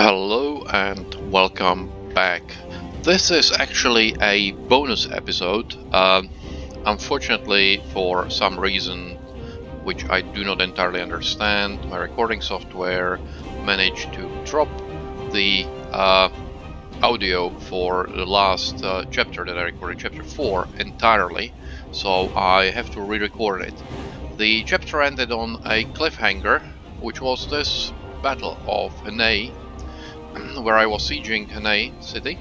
Hello and welcome back. This is actually a bonus episode. Unfortunately, for some reason which I do not entirely understand, my recording software managed to drop the audio for the last chapter that I recorded, chapter 4, entirely, so I have to re-record it. The chapter ended on a cliffhanger, which was this battle of Henei, where I was sieging Henei city,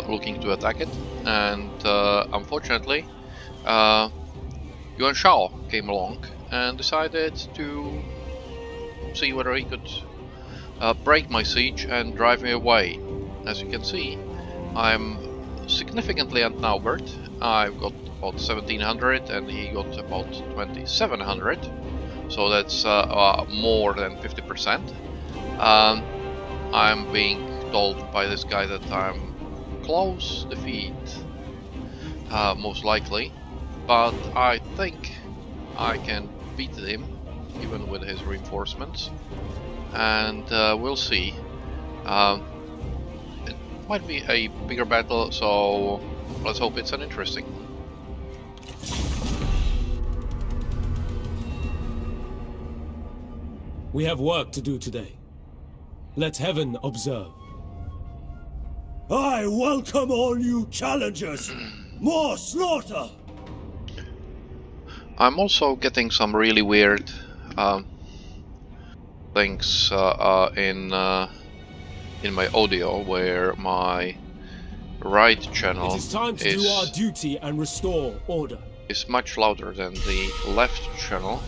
looking to attack it, and unfortunately Yuan Shao came along and decided to see whether he could break my siege and drive me away. As you can see, I'm significantly outnumbered. I've got about 1700 and he got about 2700, so that's more than 50%. I'm being told by this guy that I'm close defeat, most likely, but I think I can beat him even with his reinforcements, and we'll see. It might be a bigger battle, so let's hope it's an interesting one. We have work to do today. Let heaven observe. I welcome all new challengers! More slaughter! I'm also getting some really weird things in my audio, where my right channel It is time to do our duty and restore order. Is much louder than the left channel.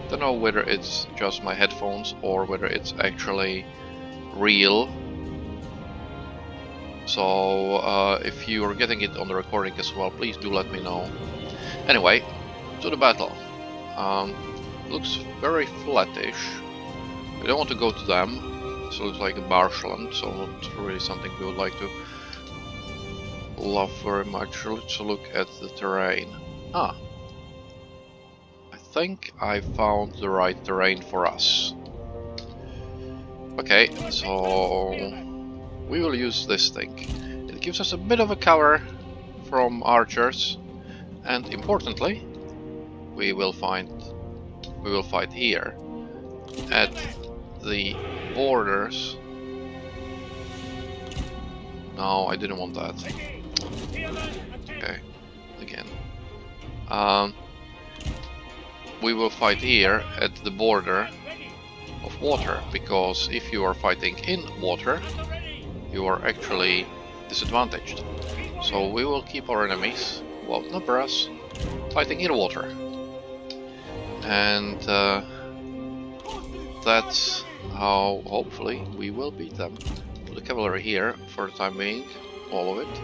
Don't know whether it's just my headphones or whether it's actually real. So if you are getting it on the recording as well, please do let me know. Anyway, to the battle. Looks very flattish. We don't want to go to them. This looks like a marshland, so not really something we would like to love very much. Let's look at the terrain. I think I found the right terrain for us. Okay, so we will use this thing. It gives us a bit of a cover from archers, and importantly, we will fight here at the borders. No, I didn't want that. Okay, again. We will fight here at the border of water, because if you are fighting in water, you are actually disadvantaged. So we will keep our enemies, who outnumber us, fighting in water. And that's how, hopefully, we will beat them. Put the cavalry here for the time being, all of it.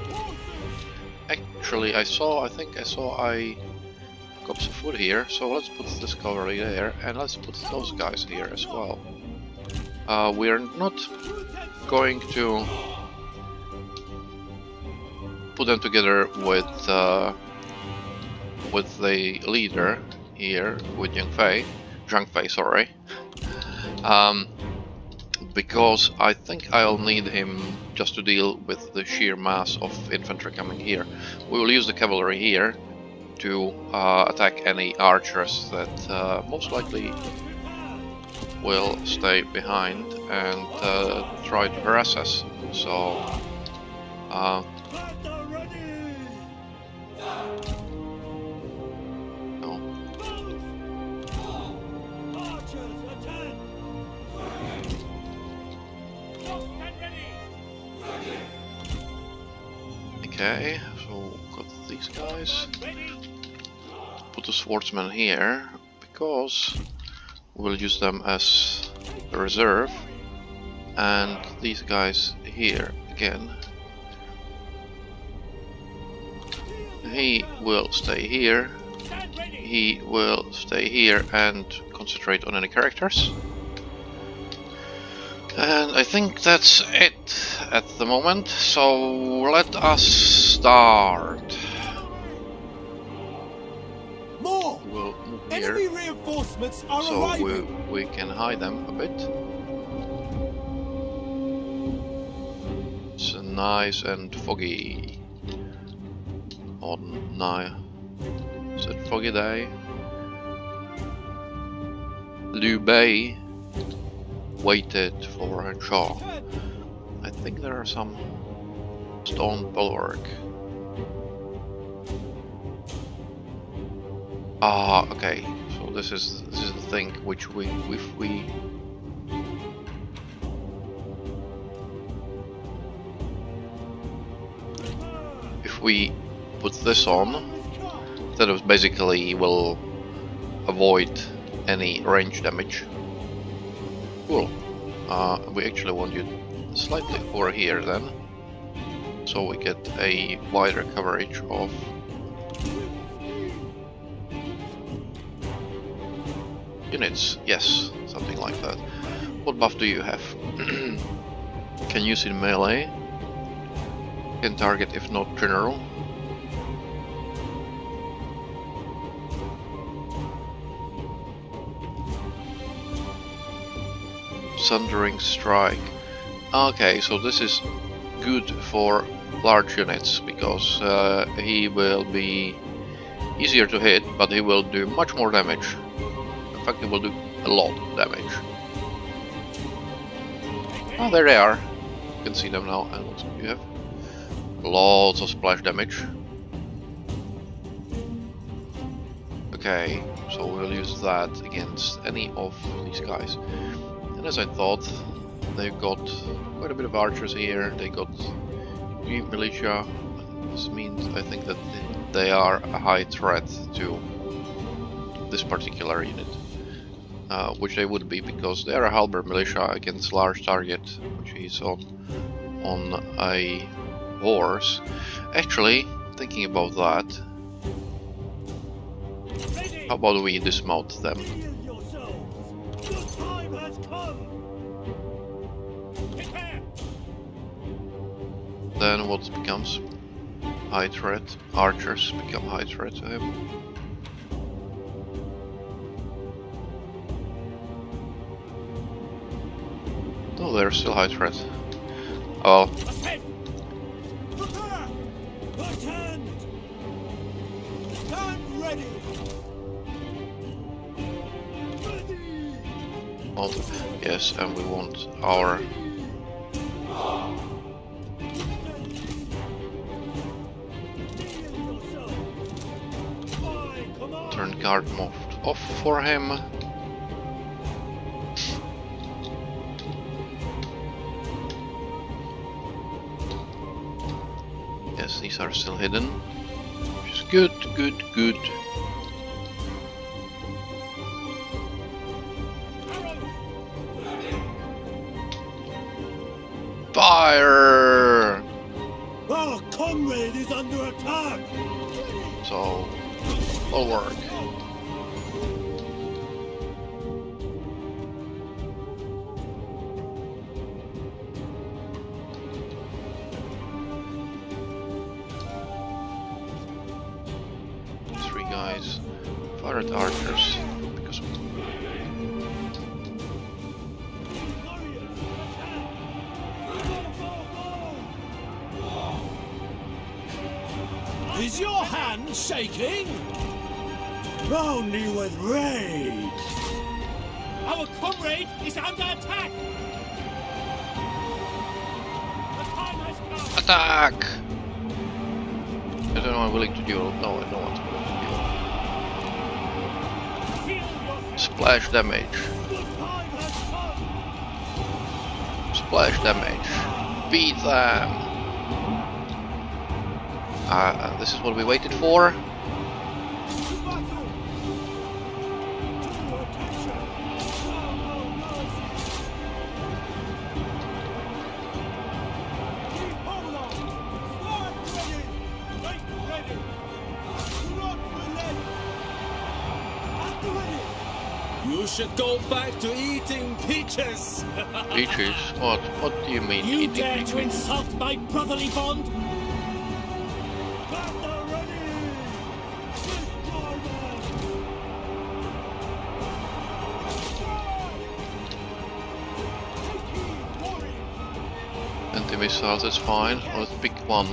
Actually, I think I saw cups of food here, so let's put this cavalry there, and let's put those guys here as well. We are not going to put them together with the leader here, with Zhang Fei, sorry, because I think I'll need him just to deal with the sheer mass of infantry coming here. We will use the cavalry here to attack any archers that most likely will stay behind and try to harass us. So no. Okay, so got these guys. Put the swordsman here, because we'll use them as a reserve, and these guys here again. He will stay here, he will stay here and concentrate on any characters. And I think that's it at the moment, so let us start. More! We'll move Enemy here reinforcements are so arriving! we can hide them a bit. It's nice and foggy. On night. Is it foggy day? Liu Bei waited for Yuan Shao. I think there are some stone bulwark. Ah, okay. So this is the thing which if we put this on, that was basically will avoid any range damage. Cool. We actually want you slightly over here then, so we get a wider coverage of units. Yes, something like that. What buff do you have? Can use in melee. Can target if not general. Sundering Strike. Okay, so this is good for large units because he will be easier to hit, but he will do much more damage. In fact, he will do a lot of damage. Oh, there they are. You can see them now. And what do you have? Lots of splash damage. Okay, so we'll use that against any of these guys. And as I thought, they've got quite a bit of archers here. They got new militia. This means I think that they are a high threat to this particular unit, which they would be because they are a halberd militia against large target, which is on a horse. Actually, thinking about that, how about we dismount them? Then what becomes high threat? Archers become high threat to him. No, they're still high threat. Oh well. Yes, and we want our turn guard moved off for him. Yes, these are still hidden, which is good, good, good. Fire! Our comrade is under attack! So, will work. Three guys. Fire at archers. Because Is your hand shaking? Only with rage! Our comrade is under attack! The time has come! attack! I don't know, I'm willing to duel. No, I don't want to duel. Splash damage. Splash damage. Beat them! This is what we waited for. You should go back to eating peaches! Peaches? What? What do you mean You eating dare peaches? to insult my brotherly bond? missiles, it's fine. Let's pick one.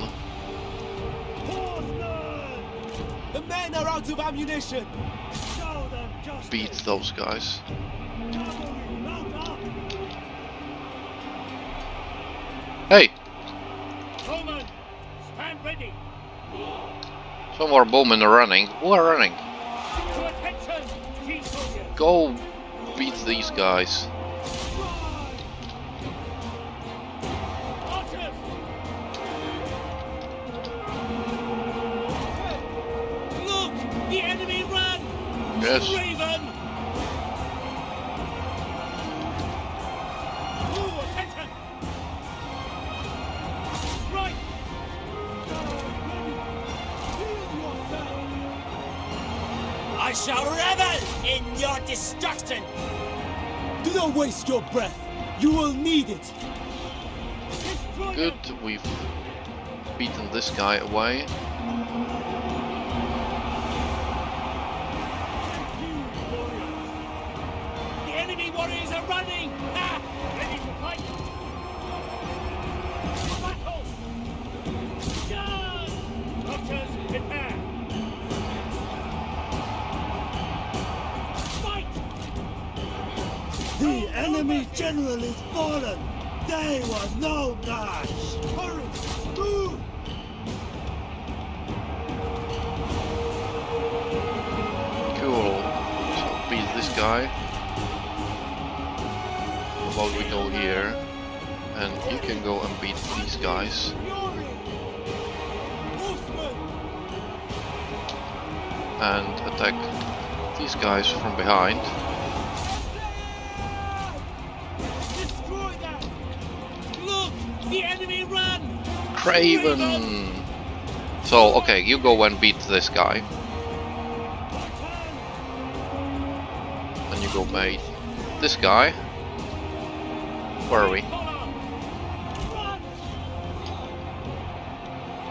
The men are out of ammunition. Beat those guys. Hey! Bowman, stand ready. Some more bowmen are running. Who are running? To attention, key soldiers. Go beat these guys. Archers. Look, the enemy run. Yes. Raven. Ooh, attention. Right. I shall revel in your destruction. Do not waste your breath. You will need it. Destroy Good, them. we've beaten this guy away. The enemy warriors are running. Ah, ready to fight. Battle. Charge. Archers, prepare. Fight. The enemy general is fallen. They were no match. Hurry, move. Cool. So beat this guy. How about we go here? And you can go and beat these guys. Fury. Horsemen. And attack these guys from behind. Destroy them. Look, the enemy run. Craven! So, okay, you go and beat this guy. And you go beat this guy. Where are we? Run.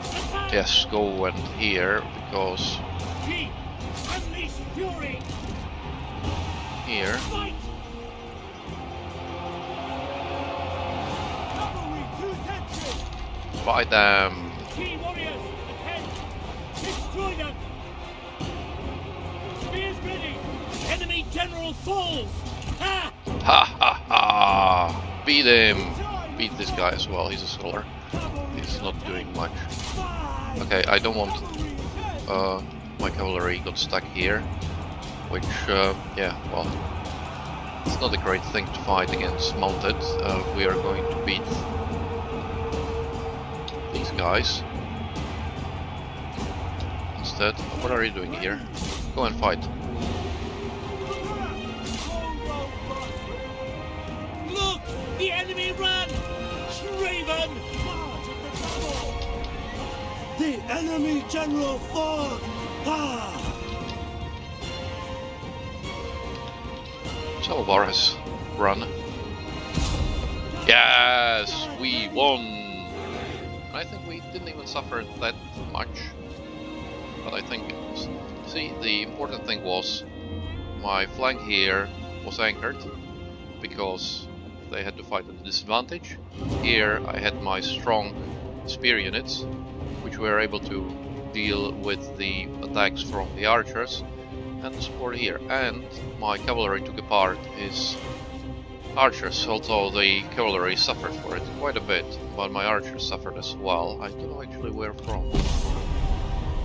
Attack. Yes, go and here, because Keep. Unleash fury. here. Fight. Cavalry to attention. Fight them! Key warriors, attend. Destroy them. Spears ready. Enemy general falls. Ha! Ha ha ha! Beat him! Beat this guy as well, he's a scholar. He's not doing much. Okay, I don't want... my cavalry got stuck here. Which, yeah, well... It's not a great thing to fight against mounted. We are going to beat these guys instead. What are you doing here? Go and fight. Look, the enemy run. Raven. The enemy general fallen. Ah! Some of ours has run. Yes, we won. I think we didn't even suffer that much. But I think, see, the important thing was my flank here was anchored because they had to fight at a disadvantage. Here I had my strong spear units, which were able to deal with the attacks from the archers and the support here. And my cavalry took apart his archers, although the cavalry suffered for it quite a bit, but my archers suffered as well. I don't know actually where from.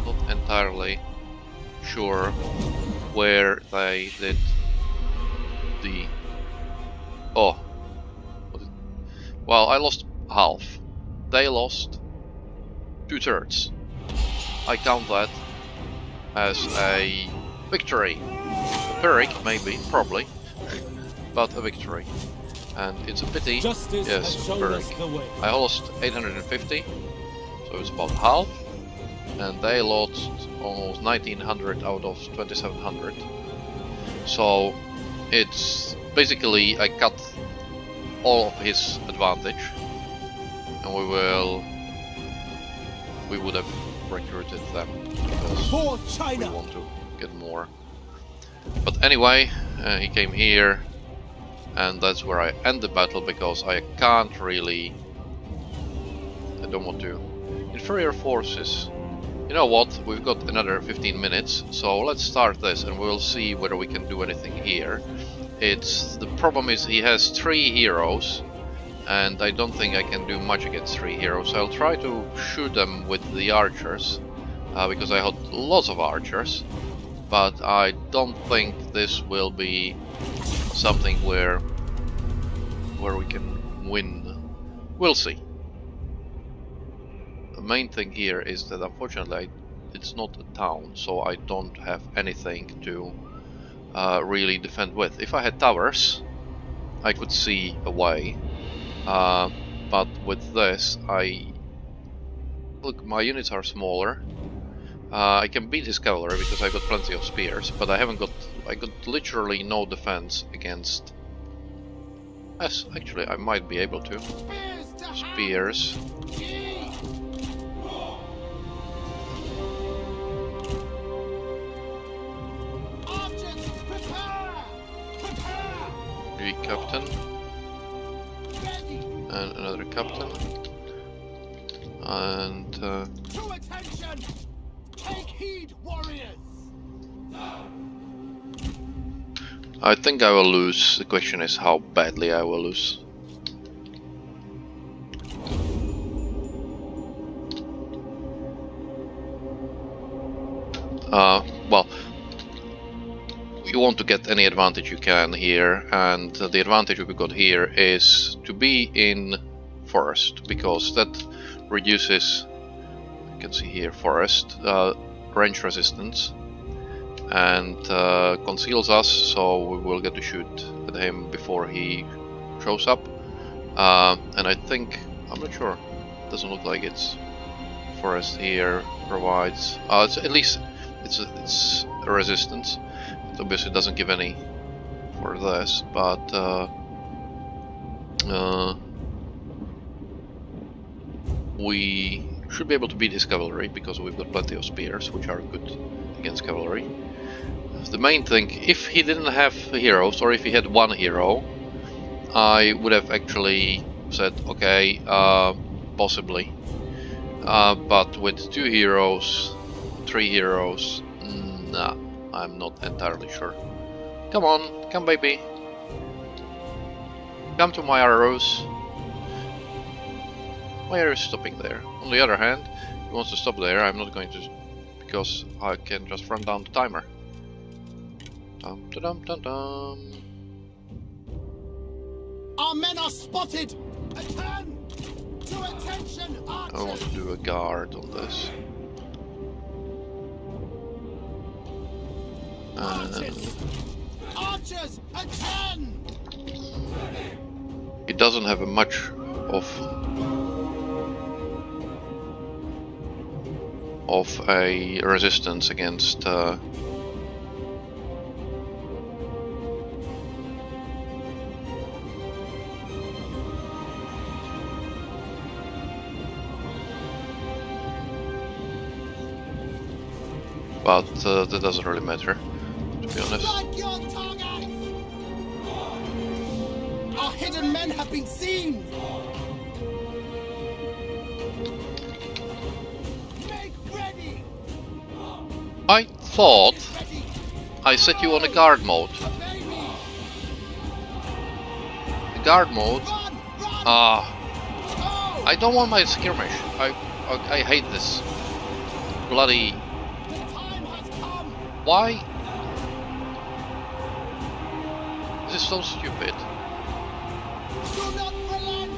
Not entirely sure where they did the... Oh. Well, I lost half. They lost 2/3. I count that as a victory. Pyrrhic, maybe, probably, but a victory. And it's a pity. Justice Yes, has shown Pyrrhic. us the way. I lost 850, so it's about half, and they lost almost 1900 out of 2700. So it's basically I cut all of his advantage, and we would have recruited them because For we China. want to get more. But anyway, he came here, and that's where I end the battle because I can't really I don't want to. Inferior forces. You know what? We've got another 15 minutes, so let's start this and we'll see whether we can do anything here. The problem is he has 3 heroes, and I don't think I can do much against 3 heroes. I'll try to shoot them with the archers, because I have lots of archers, but I don't think this will be something where we can win. We'll see. The main thing here is that unfortunately it's not a town, so I don't have anything to really defend with. If I had towers, I could see a way, but with this, look, my units are smaller. I can beat his cavalry because I got plenty of spears, but I got literally no defense against. Yes, actually, I might be able to. Spears. Captain and another captain, and to attention! Take heed, warriors! I think I will lose. The question is how badly I will lose. Well, you want to get any advantage you can here, and the advantage we got here is to be in forest, because that reduces, you can see here, forest range resistance, and conceals us, so we will get to shoot at him before he shows up. And I think, I'm not sure, doesn't look like it's forest here provides, it's, at least it's a resistance. It obviously doesn't give any for this, but we should be able to beat his cavalry because we've got plenty of spears, which are good against cavalry. The main thing, if he didn't have heroes, or if he had 1 hero, I would have actually said, okay, possibly. But with 2 heroes, 3 heroes, nah. I'm not entirely sure. Come on, come baby. Come to my arrows. Why are you stopping there? On the other hand, he wants to stop there. I'm not going to, because I can just run down the timer. Dum dum dum dum. Our men are spotted. Attend! To attention, archers! I want to do a guard on this. Archers, attend! It doesn't have a much of a resistance against but that doesn't really matter, to be honest. Our hidden men have been seen. Make ready. I thought I set you on a guard mode. The guard mode. I don't want my skirmish. I hate this bloody. Why? This is so stupid. Do not relent!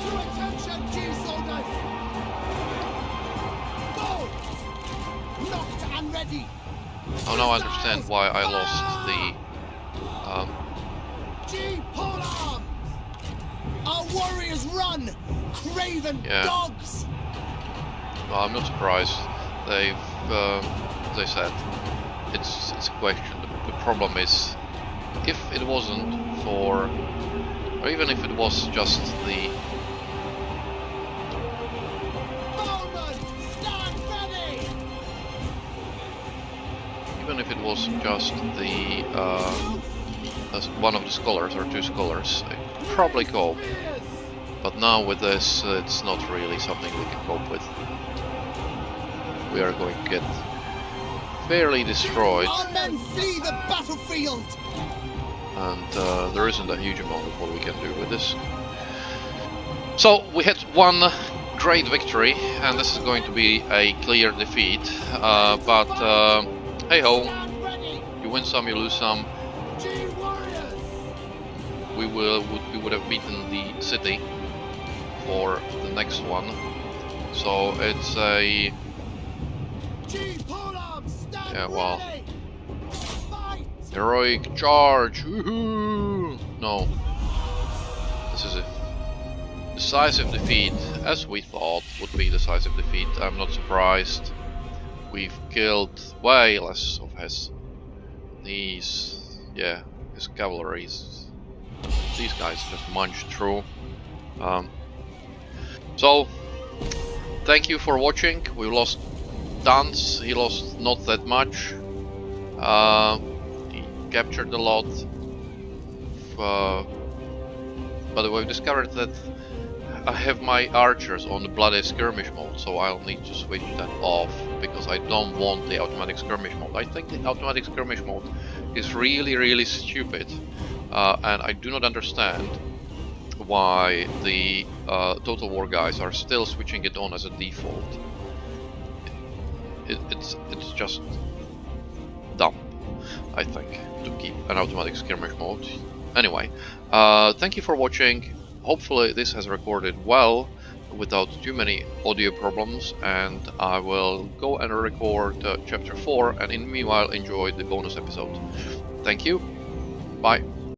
To attention, G soldiers! Go! Knocked and ready! Oh, now I understand why I lost the G hold arms! Our warriors run! Craven dogs! Well, I'm not surprised. They've as I said, it's a question. The problem is, if it wasn't for, or even if it was just the even if it was just the one of the scholars or 2 scholars, I'd probably go. But now with this, it's not really something we can cope with. We are going to get fairly destroyed. Our men flee the battlefield! And there isn't a huge amount of what we can do with this. So we had one great victory, and this is going to be a clear defeat. But hey ho, you win some, you lose some. We would have beaten the city for the next one. So it's a yeah, well, heroic charge. Woohoo! No, this is a decisive defeat, as we thought would be decisive defeat. I'm not surprised. We've killed way less of his his cavalry. These guys just munched through. So thank you for watching. We lost tons. He lost not that much. He captured a lot. By the way, we've discovered that I have my archers on the bloody skirmish mode, so I'll need to switch that off because I don't want the automatic skirmish mode. I think the automatic skirmish mode is really stupid, and I do not understand why the Total War guys are still switching it on as a default. It's just dumb, I think, to keep an automatic skirmish mode. Anyway, thank you for watching. Hopefully this has recorded well without too many audio problems, and I will go and record chapter 4, and in the meanwhile enjoy the bonus episode. Thank you, bye.